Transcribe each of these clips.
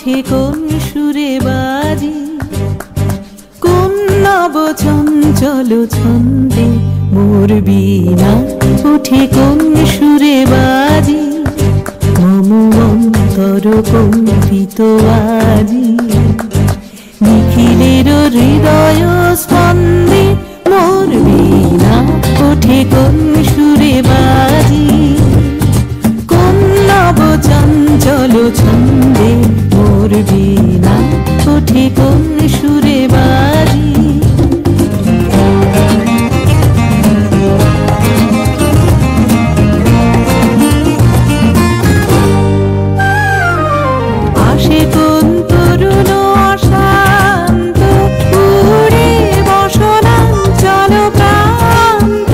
ওঠে কোন সুরে বাজি, কোন নব চঞ্চল ছন্দে মোর বীণা ওঠে কোন সুরে বাজি, মম অন্তর কম্পিত আজি। নিখিলের হৃদয় স্পন্দে মোর বীণা ওঠে কোন সুরে বাজি, কোন নব চঞ্চল ছন্দে মোর বীণা ওঠে কোন সুরে বাজি। আসে কোন তরুণ অশান্ত উড়ে বসনাঞ্চল প্রান্ত,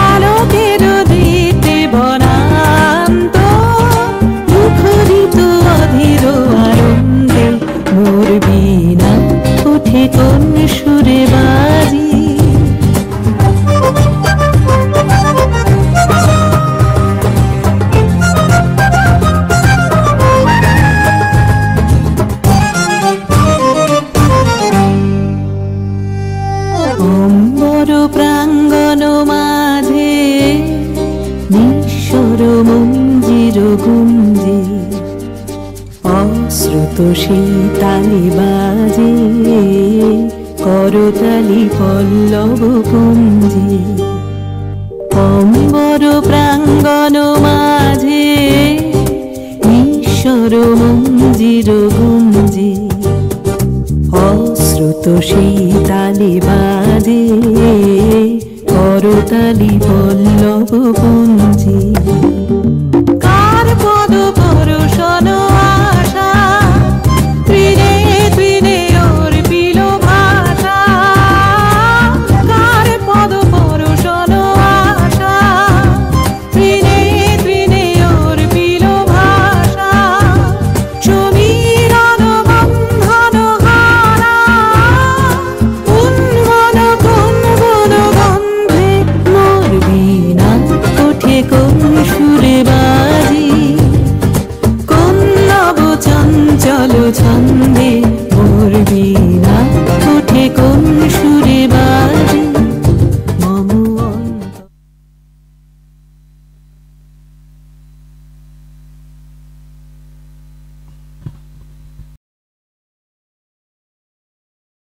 আলোকের দীপ্তে বনান্ত মুখরিত অধীর আনন্দে মোর বীণা ওঠে কোন সুরে বাজি। অম্বর প্রাঙ্গণ মাঝে নিঃস্বর মঞ্জির গুঞ্জে, অশ্রুত সেই তালি বাজে করতালি পল্লব কুঞ্জে। অম্বর প্রাঙ্গণ মাঝে নিঃস্বর মঞ্জির গুঞ্জে, অশ্রুত সেই তালি বাজে করতালি পল্লব কুঞ্জে। কার পদ পরশন আশা তৃণে তৃণে অর্পিল ভাষা, কার পদ পরশন আশা তৃণে তৃণে অর্পিল ভাষা। সমীরণ বন্ধন হারা উন্মন কোন গন্ধে মোর বীণা ওঠে কোন সুরে বাজি, কোন নব চঞ্চল ছন্দে